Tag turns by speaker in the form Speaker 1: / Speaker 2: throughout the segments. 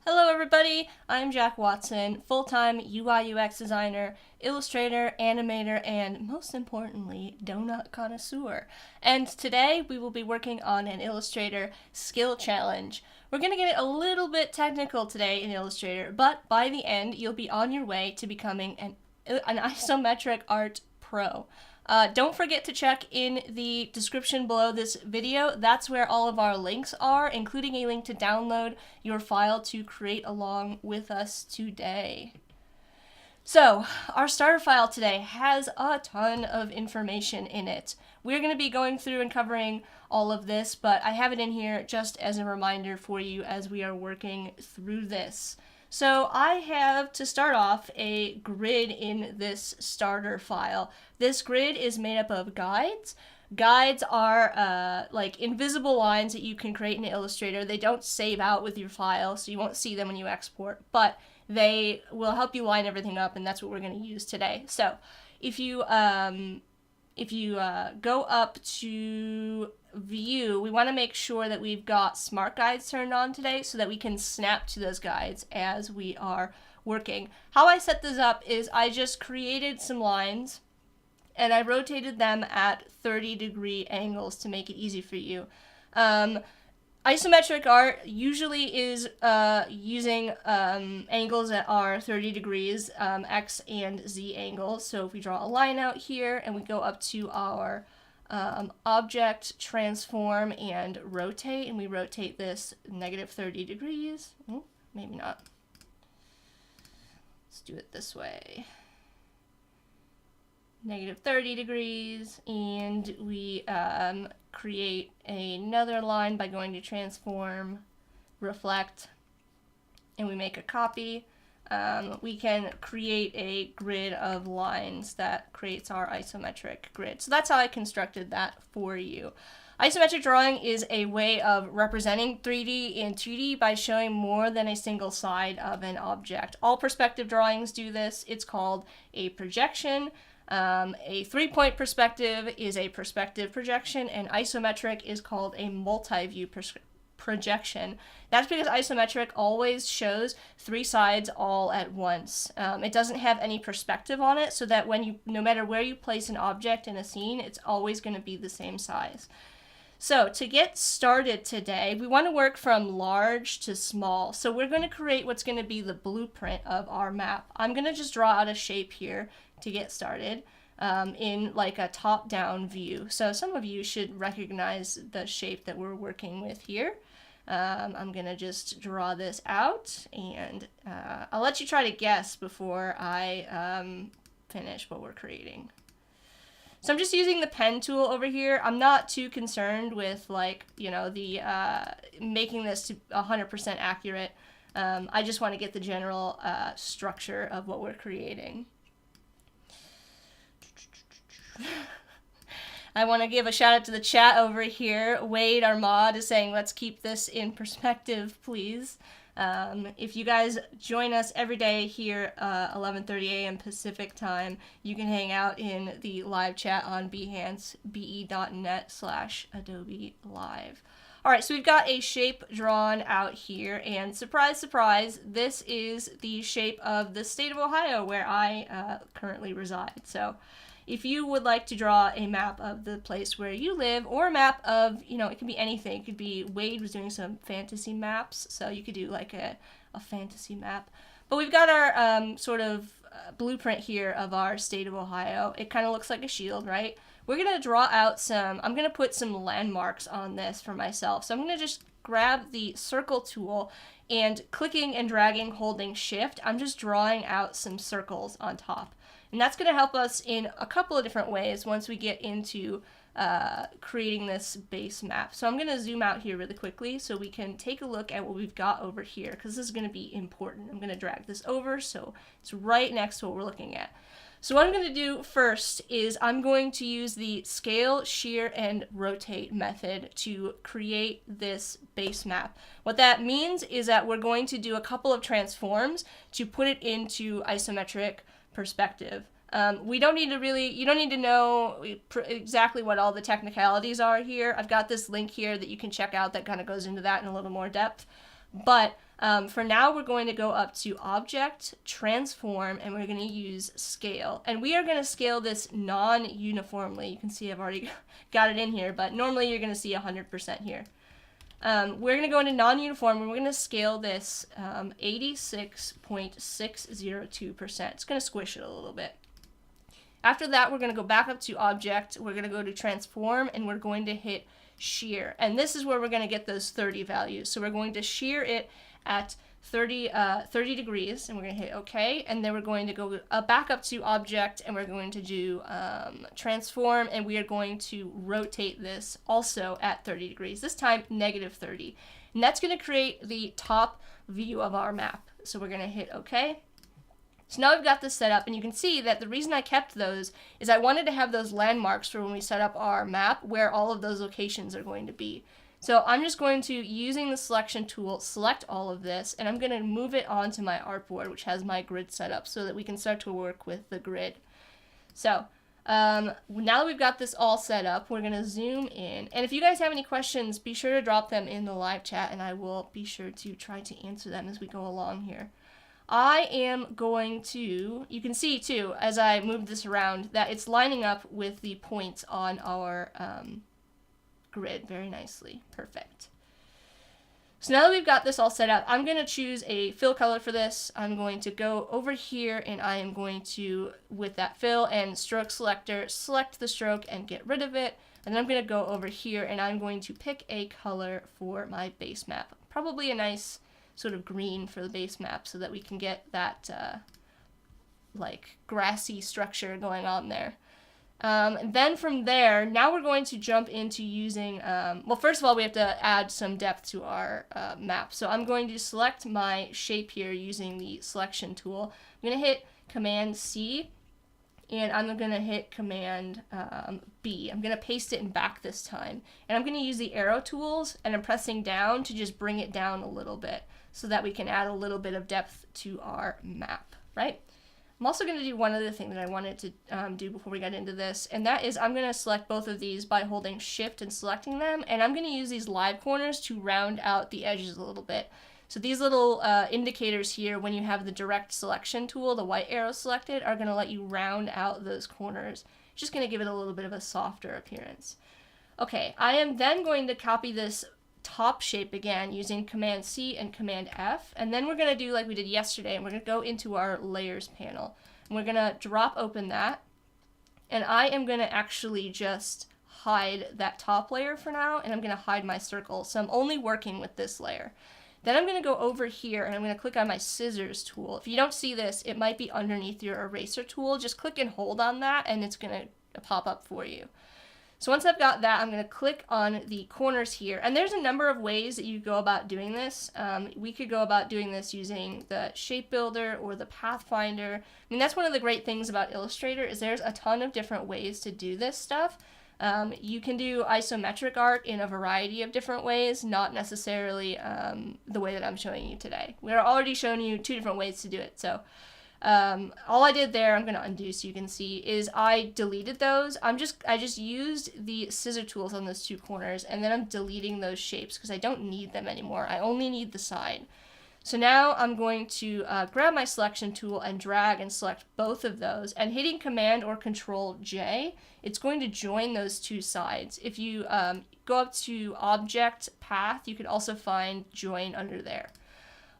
Speaker 1: Hello everybody, I'm Jack Watson, full-time UI UX designer, illustrator, animator, and most importantly, donut connoisseur. And today we will be working on an Illustrator skill challenge. We're going to get a little bit technical today in Illustrator, but by the end you'll be on your way to becoming an isometric art pro. Don't forget to check in the description below this video. That's where all of our links are, including a link to download your file to create along with us today. So, our starter file today has a ton of information in it. We're going to be going through and covering all of this, but I have it in here just as a reminder for you as we are working through this. So I have, to start off, a grid in this starter file. This grid is made up of guides. Guides are like invisible lines that you can create in Illustrator. They don't save out with your file, so you won't see them when you export, but they will help you line everything up, and that's what we're going to use today. So if you go up to view, we want to make sure that we've got smart guides turned on today so that we can snap to those guides as we are working. How I set this up is I just created some lines and I rotated them at 30-degree angles to make it easy for you. Isometric art usually is using angles that are 30 degrees, X and Z angles. So if we draw a line out here and we go up to our object, transform, and rotate, and we rotate this negative 30 degrees. Maybe not. Let's do it this way. Negative 30 degrees, and we create another line by going to transform, reflect, and we make a copy. We can create a grid of lines that creates our isometric grid. So that's how I constructed that for you. Isometric drawing is a way of representing 3D and 2D by showing more than a single side of an object. All perspective drawings do this. It's called a projection. A 3-point perspective is a perspective projection, and isometric is called a multi-view projection. That's because isometric always shows 3 sides all at once. It doesn't have any perspective on it, so that no matter where you place an object in a scene, it's always going to be the same size. So to get started today, we want to work from large to small. So we're going to create what's going to be the blueprint of our map. I'm going to just draw out a shape here to get started in like a top-down view. So some of you should recognize the shape that we're working with here. I'm going to just draw this out, and I'll let you try to guess before I finish what we're creating. So I'm just using the pen tool over here. I'm not too concerned with the making this to 100% accurate. I just want to get the general structure of what we're creating. I want to give a shout out to the chat over here. Wade, our mod, is saying, let's keep this in perspective, please. If you guys join us every day here, 11:30 a.m. Pacific time, you can hang out in the live chat on Behance, be.net/Adobe Live. Alright, so we've got a shape drawn out here, and surprise, surprise, this is the shape of the state of Ohio where I currently reside. So if you would like to draw a map of the place where you live, or a map of, it could be anything. It could be, Wade was doing some fantasy maps, so you could do like a fantasy map. But we've got our sort of blueprint here of our state of Ohio. It kind of looks like a shield, right? We're going to draw out I'm going to put some landmarks on this for myself. So I'm going to just grab the circle tool, and clicking and dragging, holding shift, I'm just drawing out some circles on top. And that's going to help us in a couple of different ways once we get into creating this base map. So I'm going to zoom out here really quickly so we can take a look at what we've got over here, because this is going to be important. I'm going to drag this over so it's right next to what we're looking at. So what I'm going to do first is I'm going to use the scale, shear, and rotate method to create this base map. What that means is that we're going to do a couple of transforms to put it into isometric perspective. You don't need to know exactly what all the technicalities are here. I've got this link here that you can check out that kind of goes into that in a little more depth. But for now, we're going to go up to Object, Transform, and we're going to use Scale. And we are going to scale this non-uniformly. You can see I've already got it in here, but normally you're going to see 100% here. We're going to go into non-uniform, and we're going to scale this 86.602%. It's going to squish it a little bit. After that, we're going to go back up to Object, we're going to go to Transform, and we're going to hit Shear. And this is where we're going to get those 30 values. So we're going to shear it at 30 degrees, and we're going to hit OK. And then we're going to go back up to Object, and we're going to do Transform, and we are going to rotate this also at 30 degrees, this time -30. And that's going to create the top view of our map. So we're going to hit OK. So now we've got this set up, and you can see that the reason I kept those is I wanted to have those landmarks for when we set up our map where all of those locations are going to be. So I'm just going to, using the selection tool, select all of this, and I'm going to move it onto my artboard, which has my grid set up, so that we can start to work with the grid. So now that we've got this all set up, we're going to zoom in. And if you guys have any questions, be sure to drop them in the live chat, and I will be sure to try to answer them as we go along here. I am going to, you can see too, as I move this around, that it's lining up with the points on our grid very nicely. Perfect. So now that we've got this all set up, I'm going to choose a fill color for this. I'm going to go over here, and I am going to, with that fill and stroke selector, select the stroke and get rid of it. And then I'm going to go over here, and I'm going to pick a color for my base map. Probably a nice sort of green for the base map, so that we can get that like grassy structure going on there. And then from there, now we're going to jump into using, well, first of all, we have to add some depth to our map. So I'm going to select my shape here using the selection tool. I'm going to hit Command C, and I'm going to hit Command B. I'm going to paste it in back this time. And I'm going to use the arrow tools, and I'm pressing down to just bring it down a little bit, so that we can add a little bit of depth to our map, right? I'm also going to do one other thing that I wanted to do before we got into this, and that is I'm going to select both of these by holding Shift and selecting them, and I'm going to use these live corners to round out the edges a little bit. So these little indicators here, when you have the direct selection tool, the white arrow selected, are going to let you round out those corners. It's just going to give it a little bit of a softer appearance. Okay, I am then going to copy this top shape again using Command C and Command F, and then we're going to do like we did yesterday, and we're going to go into our layers panel, and we're going to drop open that, and I am going to actually just hide that top layer for now, and I'm going to hide my circle, so I'm only working with this layer. Then I'm going to go over here, and I'm going to click on my scissors tool. If you don't see this, it might be underneath your eraser tool. Just click and hold on that, and it's going to pop up for you. So once I've got that, I'm going to click on the corners here. And there's a number of ways that you go about doing this. We could go about doing this using the Shape Builder or the Pathfinder. I mean, that's one of the great things about Illustrator is there's a ton of different ways to do this stuff. You can do isometric art in a variety of different ways, not necessarily the way that I'm showing you today. We're already showing you 2 different ways to do it. So all I did there, I'm going to undo so you can see, is I deleted those. I just used the scissor tools on those 2 corners, and then I'm deleting those shapes because I don't need them anymore. I only need the side. So now I'm going to grab my selection tool and drag and select both of those, and hitting Command or Control J, it's going to join those 2 sides. If you go up to Object, Path, you can also find Join under there.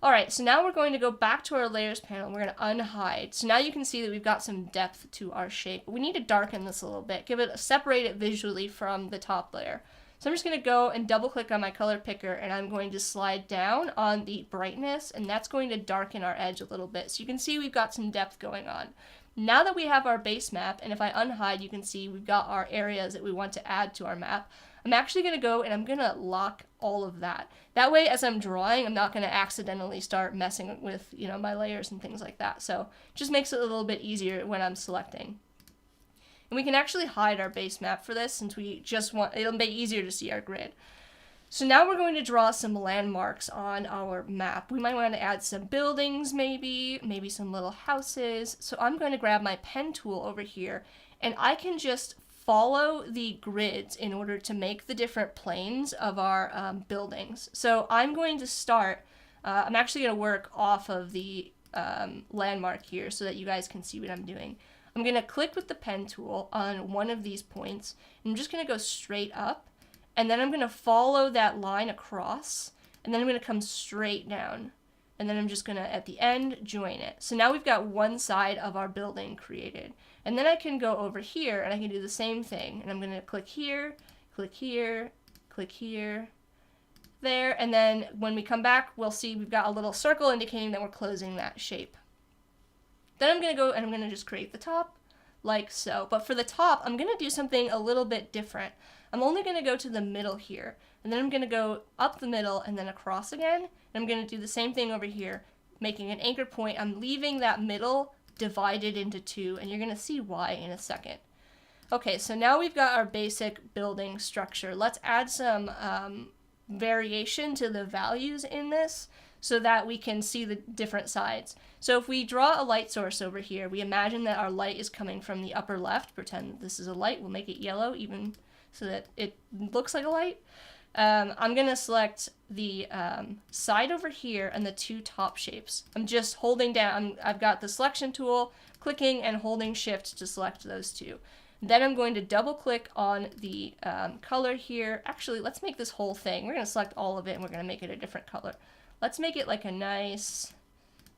Speaker 1: Alright, so now we're going to go back to our layers panel, and we're going to unhide. So now you can see that we've got some depth to our shape. But we need to darken this a little bit, separate it visually from the top layer. So I'm just going to go and double click on my color picker, and I'm going to slide down on the brightness, and that's going to darken our edge a little bit. So you can see we've got some depth going on. Now that we have our base map, and if I unhide, you can see we've got our areas that we want to add to our map. I'm actually going to go and I'm going to lock all of that. That way, as I'm drawing, I'm not going to accidentally start messing with, my layers and things like that. So it just makes it a little bit easier when I'm selecting. And we can actually hide our base map for this since we just it'll make it easier to see our grid. So now we're going to draw some landmarks on our map. We might want to add some buildings, maybe some little houses. So I'm going to grab my pen tool over here, and I can just follow the grids in order to make the different planes of our buildings. So I'm going to start I'm actually going to work off of the landmark here so that you guys can see what I'm doing. I'm going to click with the pen tool on one of these points, and I'm just going to go straight up, and then I'm going to follow that line across, and then I'm going to come straight down, and then I'm just going to, at the end, join it. So now we've got one side of our building created. And then I can go over here, and I can do the same thing, and I'm going to click here, click here, click here, there, and then when we come back, we'll see we've got a little circle indicating that we're closing that shape. Then I'm going to go and I'm going to just create the top like so. But for the top, I'm going to do something a little bit different. I'm only going to go to the middle here, and then I'm going to go up the middle and then across again. And I'm going to do the same thing over here, making an anchor point. I'm leaving that middle divided into two, and you're going to see why in a second. Okay, so now we've got our basic building structure. Let's add some variation to the values in this so that we can see the different sides. So if we draw a light source over here, we imagine that our light is coming from the upper left. Pretend that this is a light. We'll make it yellow even so that it looks like a light. I'm going to select the side over here and the two top shapes. I'm just holding down. I've got the selection tool, clicking and holding shift to select those two. Then I'm going to double click on the color here. Actually, let's make this whole thing. We're going to select all of it and we're going to make it a different color. Let's make it like a nice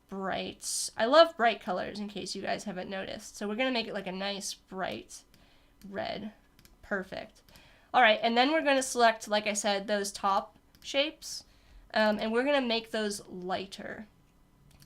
Speaker 1: bright, I love bright colors in case you guys haven't noticed. So we're going to make it like a nice bright red. Perfect. All right, and then we're going to select, like I said, those top shapes, and we're going to make those lighter.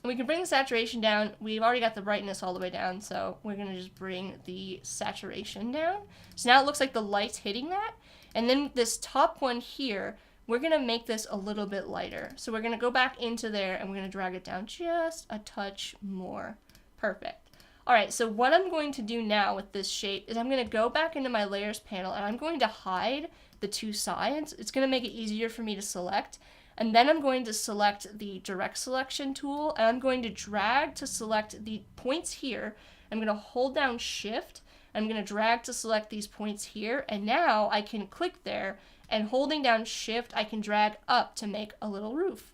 Speaker 1: And we can bring the saturation down. We've already got the brightness all the way down, so we're going to just bring the saturation down. So now it looks like the light's hitting that. And then this top one here, we're going to make this a little bit lighter. So we're going to go back into there, and we're going to drag it down just a touch more. Perfect. All right, so what I'm going to do now with this shape is I'm going to go back into my layers panel, and I'm going to hide the two sides. It's going to make it easier for me to select. And then I'm going to select the direct selection tool, and I'm going to drag to select the points here. I'm going to hold down shift. I'm going to drag to select these points here, and now I can click there, and holding down shift, I can drag up to make a little roof.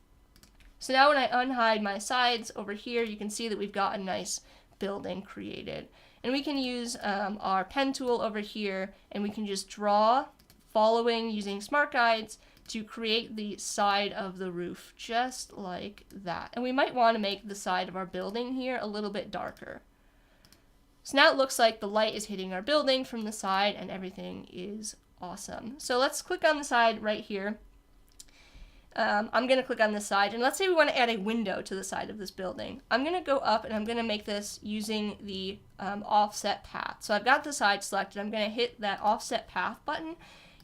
Speaker 1: So now when I unhide my sides over here, you can see that we've got a nice building created. And we can use our pen tool over here, and we can just draw, following using smart guides, to create the side of the roof, just like that. And we might want to make the side of our building here a little bit darker. So now it looks like the light is hitting our building from the side, and everything is awesome. So let's click on the side right here. I'm going to click on this side, and let's say we want to add a window to the side of this building. I'm going to go up, and I'm going to make this using the offset path. So I've got the side selected. I'm going to hit that offset path button,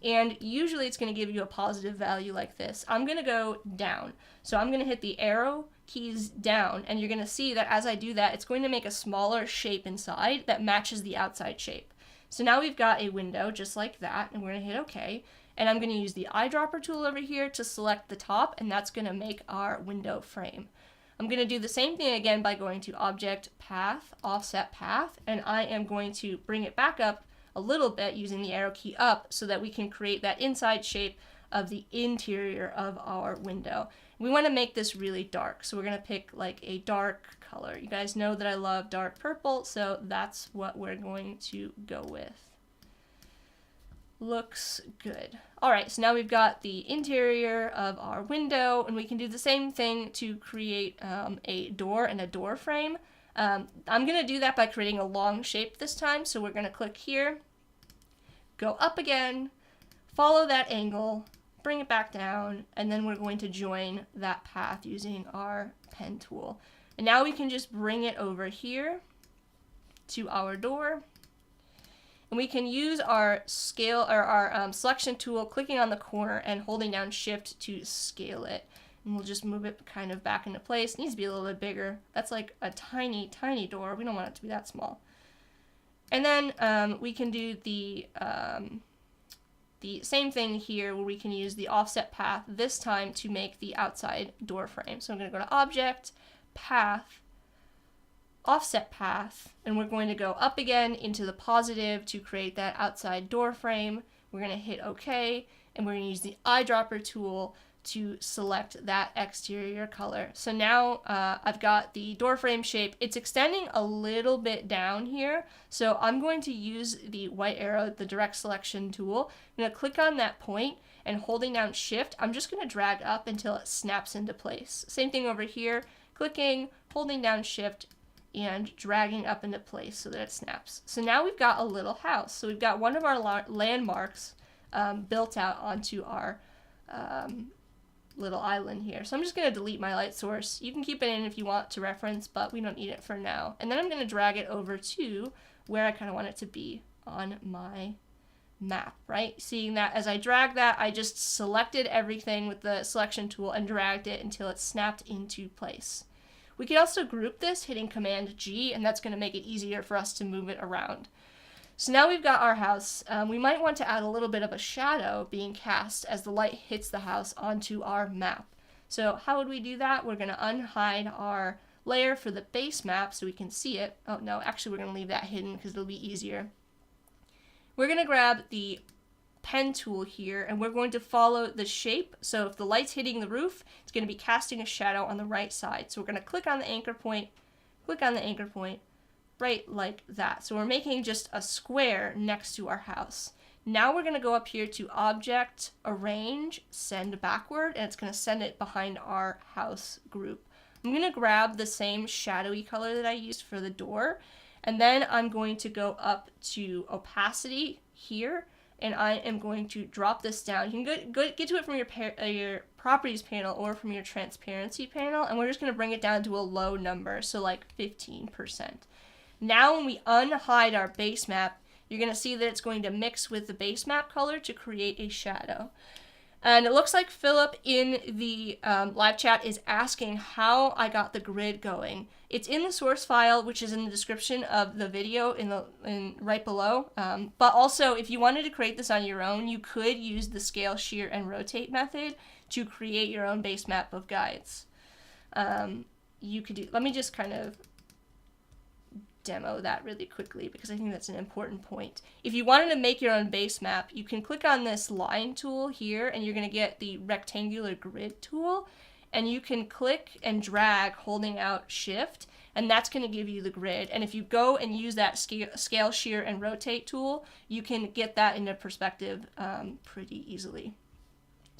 Speaker 1: and usually it's going to give you a positive value like this. I'm going to go down. So I'm going to hit the arrow keys down, and you're going to see that as I do that, it's going to make a smaller shape inside that matches the outside shape. So now we've got a window just like that, and we're going to hit OK. And I'm going to use the eyedropper tool over here to select the top, and that's going to make our window frame. I'm going to do the same thing again by going to Object, Path, Offset Path, and I am going to bring it back up a little bit using the arrow key up so that we can create that inside shape of the interior of our window. We want to make this really dark, so we're going to pick like a dark color. You guys know that I love dark purple, so that's what we're going to go with. Looks good. All right, so now we've got the interior of our window, and we can do the same thing to create a door and a door frame. I'm going to do that by creating a long shape this time, so we're going to click here, go up again, follow that angle, bring it back down, and then we're going to join that path using our pen tool. And now we can just bring it over here to our door. And we can use our scale or our selection tool, clicking on the corner and holding down shift to scale it. And we'll just move it kind of back into place. It needs to be a little bit bigger. That's like a tiny, tiny door. We don't want it to be that small. And then we can do the same thing here where we can use the offset path this time to make the outside door frame. So I'm going to go to Object, Path, Offset Path, and we're going to go up again into the positive to create that outside door frame. We're going to hit OK, and we're going to use the eyedropper tool to select that exterior color. So now I've got the door frame shape. It's extending a little bit down here. So I'm going to use the white arrow, the direct selection tool. I'm going to click on that point and holding down shift, I'm just going to drag up until it snaps into place. Same thing over here, clicking, holding down shift, and dragging up into place so that it snaps. So now we've got a little house. So we've got one of our landmarks built out onto our little island here. So I'm just going to delete my light source. You can keep it in if you want to reference, but we don't need it for now. And then I'm going to drag it over to where I kind of want it to be on my map, right? Seeing that as I drag that, I just selected everything with the selection tool and dragged it until it snapped into place. We can also group this hitting Command G, and that's going to make it easier for us to move it around. So now we've got our house. We might want to add a little bit of a shadow being cast as the light hits the house onto our map. So how would we do that? We're going to unhide our layer for the base map so we can see it. Oh no, actually we're going to leave that hidden because it'll be easier. We're going to grab the pen tool here and we're going to follow the shape. So if the light's hitting the roof, it's going to be casting a shadow on the right side. So we're going to click on the anchor point, click on the anchor point, right like that. So we're making just a square next to our house. Now we're going to go up here to Object, Arrange, Send Backward, and it's going to send it behind our house group. I'm going to grab the same shadowy color that I used for the door, and then I'm going to go up to Opacity here, and I am going to drop this down. You can get to it from your Properties panel or from your Transparency panel, and we're just going to bring it down to a low number, so like 15%. Now when we unhide our base map, you're going to see that it's going to mix with the base map color to create a shadow. And it looks like Philip in the live chat is asking how I got the grid going. It's in the source file, which is in the description of the video right below. But also, if you wanted to create this on your own, you could use the scale, shear, and rotate method to create your own base map of guides. You could do. Let me just kind of demo that really quickly because I think that's an important point. If you wanted to make your own base map, you can click on this line tool here and you're going to get the rectangular grid tool, and you can click and drag holding out shift, and that's going to give you the grid. And if you go and use that scale, shear, and rotate tool, you can get that into perspective pretty easily.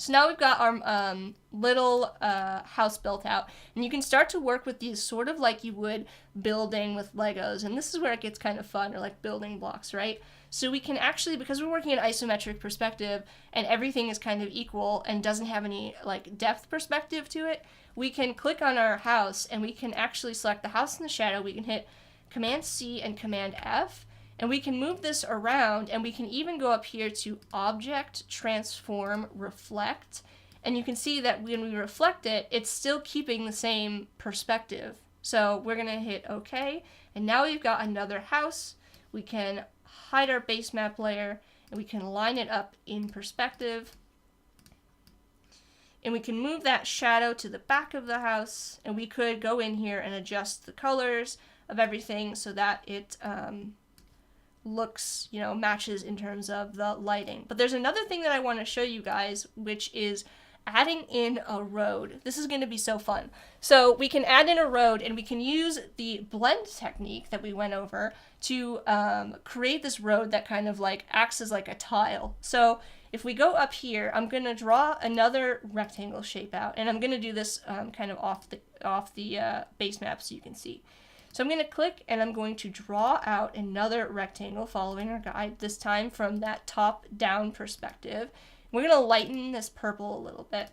Speaker 1: So now we've got our little house built out, and you can start to work with these sort of like you would building with Legos, and this is where it gets kind of fun, or like building blocks, right? So we can actually, because we're working in isometric perspective and everything is kind of equal and doesn't have any like depth perspective to it, we can click on our house and we can actually select the house in the shadow. We can hit Command C and Command F, and we can move this around, and we can even go up here to Object, Transform, Reflect, and you can see that when we reflect it, it's still keeping the same perspective. So we're going to hit OK, and now we've got another house. We can hide our base map layer, and we can line it up in perspective, and we can move that shadow to the back of the house, and we could go in here and adjust the colors of everything so that it looks, matches in terms of the lighting. But there's another thing that I want to show you guys, which is adding in a road. This is going to be so fun. So we can add in a road, and we can use the blend technique that we went over to create this road that kind of like acts as like a tile. So if we go up here, I'm going to draw another rectangle shape out, and I'm going to do this kind of off the base map so you can see. So I'm going to click and I'm going to draw out another rectangle following our guide, this time from that top-down perspective. We're going to lighten this purple a little bit.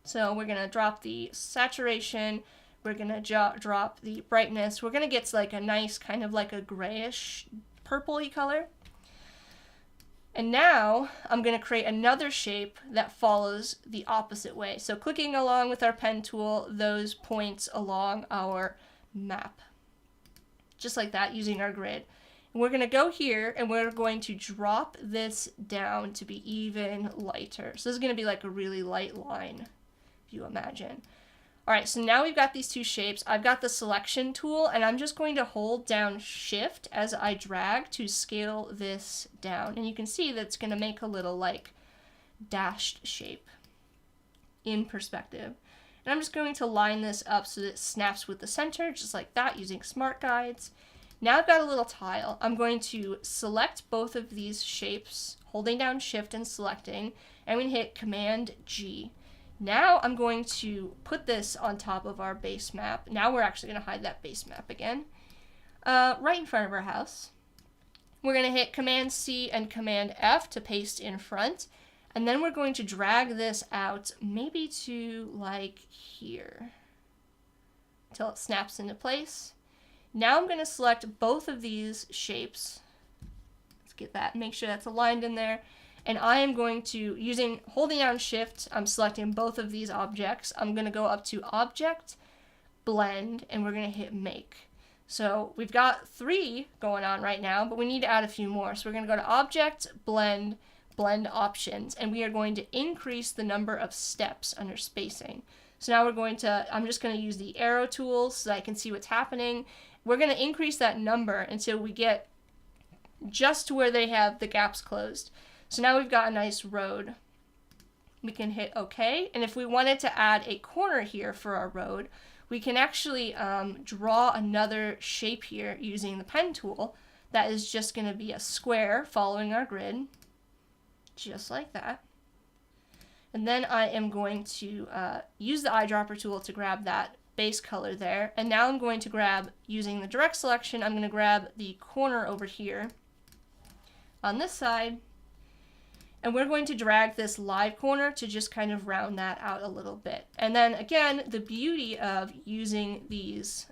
Speaker 1: So we're going to drop the saturation, we're going to drop the brightness. We're going to get like a nice kind of like a grayish purpley color. And now I'm going to create another shape that follows the opposite way. So clicking along with our pen tool, those points along our map, just like that, using our grid. And we're going to go here and we're going to drop this down to be even lighter. So this is going to be like a really light line, if you imagine. Alright, so now we've got these two shapes. I've got the selection tool, and I'm just going to hold down shift as I drag to scale this down. And you can see that it's going to make a little like dashed shape. in perspective. And I'm just going to line this up so that it snaps with the center, just like that, using smart guides. Now I've got a little tile. I'm going to select both of these shapes, holding down Shift and selecting, and I'm going to hit Command G. Now I'm going to put this on top of our base map. Now we're actually going to hide that base map again. Right in front of our house. We're going to hit Command C and Command F to paste in front. And then we're going to drag this out maybe to like here until it snaps into place. Now I'm going to select both of these shapes. Let's get that, make sure that's aligned in there. And I am going to, holding down Shift, I'm selecting both of these objects. I'm going to go up to Object, Blend, and we're going to hit Make. So we've got 3 going on right now, but we need to add a few more. So we're going to go to Object, Blend, Blend Options, and we are going to increase the number of steps under spacing. So now I'm just going to use the arrow tool so that I can see what's happening. We're going to increase that number until we get just to where they have the gaps closed. So now we've got a nice road. We can hit OK, and if we wanted to add a corner here for our road, we can actually draw another shape here using the pen tool that is just going to be a square following our grid, just like that. And then I am going to use the eyedropper tool to grab that base color there. And now I'm going to grab, using the direct selection, I'm going to grab the corner over here on this side. And we're going to drag this live corner to just kind of round that out a little bit. And then again, the beauty of using these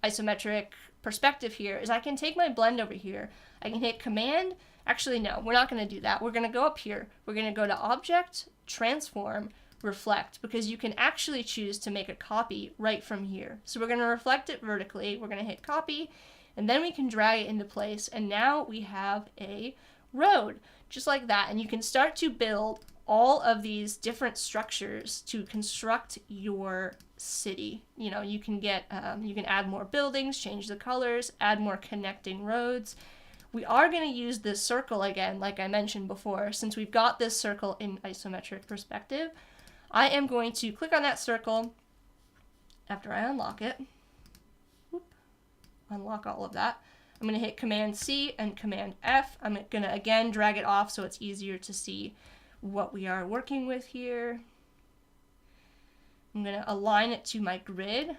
Speaker 1: isometric perspective here is I can take my blend over here. I can hit Command. Actually, no, we're not going to do that. We're going to go up here. We're going to go to Object, Transform, Reflect, because you can actually choose to make a copy right from here. So we're going to reflect it vertically. We're going to hit Copy, and then we can drag it into place. And now we have a road, just like that. And you can start to build all of these different structures to construct your city. You know, you can get, you can add more buildings, change the colors, add more connecting roads. We are going to use this circle again, like I mentioned before. Since we've got this circle in isometric perspective, I am going to click on that circle after I unlock it. Whoop. Unlock all of that. I'm going to hit Command C and Command F. I'm going to again drag it off so it's easier to see what we are working with here. I'm going to align it to my grid.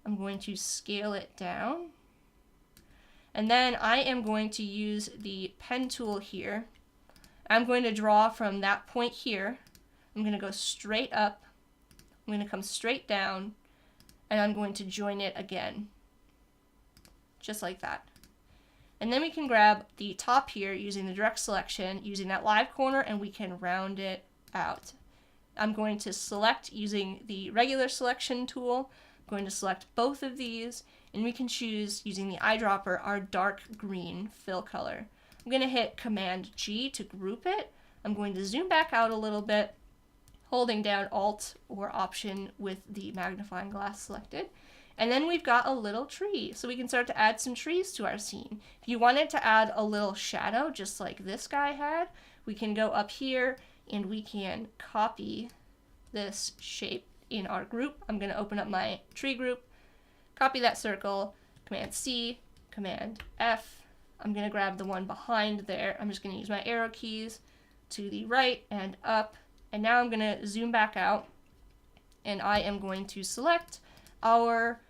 Speaker 1: I'm going to scale it down. And then I am going to use the pen tool here. I'm going to draw from that point here. I'm going to go straight up. I'm going to come straight down. And I'm going to join it again. Just like that. And then we can grab the top here using the direct selection, using that live corner, and we can round it out. I'm going to select using the regular selection tool. I'm going to select both of these, and we can choose, using the eyedropper, our dark green fill color. I'm going to hit Command G to group it. I'm going to zoom back out a little bit, holding down Alt or Option with the magnifying glass selected. And then we've got a little tree, so we can start to add some trees to our scene. If you wanted to add a little shadow, just like this guy had, we can go up here and we can copy this shape in our group. I'm going to open up my tree group, copy that circle, Command C, Command F. I'm going to grab the one behind there. I'm just going to use my arrow keys to the right and up. And now I'm going to zoom back out, and I am going to select our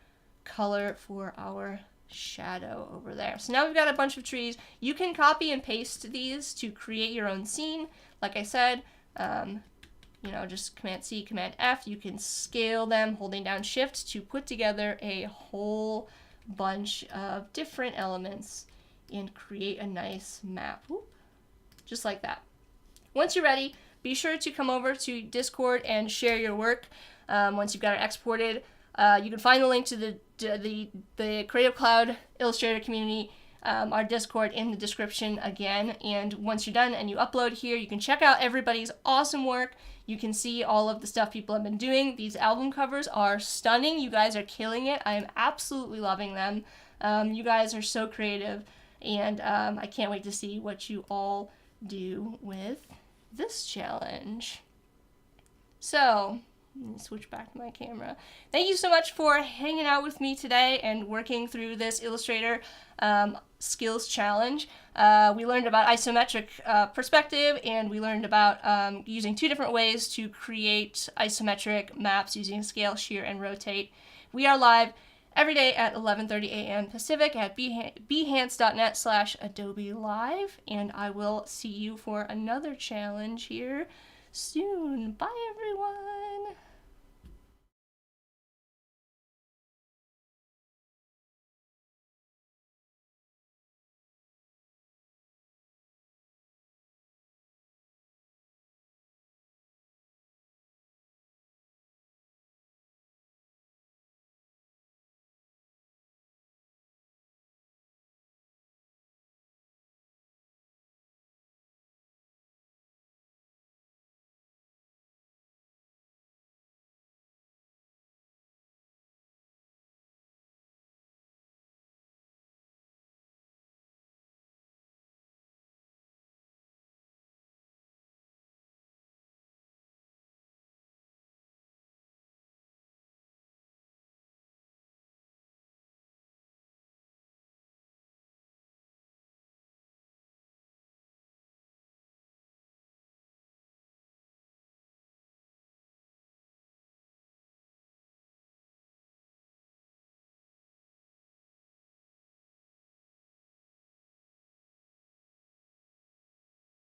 Speaker 1: color for our shadow over there. So now we've got a bunch of trees. You can copy and paste these to create your own scene. Like I said, you know, just Command C, Command F. You can scale them holding down Shift to put together a whole bunch of different elements and create a nice map. Whoop. Just like that. Once you're ready, be sure to come over to Discord and share your work. Once you've got it exported, you can find the link to the Creative Cloud Illustrator community, our Discord, in the description again. And once you're done and you upload here, you can check out everybody's awesome work. You can see all of the stuff people have been doing. These album covers are stunning. You guys are killing it. I am absolutely loving them. You guys are so creative, and I can't wait to see what you all do with this challenge. So, let me switch back to my camera. Thank you so much for hanging out with me today and working through this Illustrator skills challenge. We learned about isometric perspective, and we learned about using 2 different ways to create isometric maps using scale, shear, and rotate. We are live every day at 11:30 a.m. Pacific at behance.net/Adobe Live, and I will see you for another challenge here soon. Bye, everyone.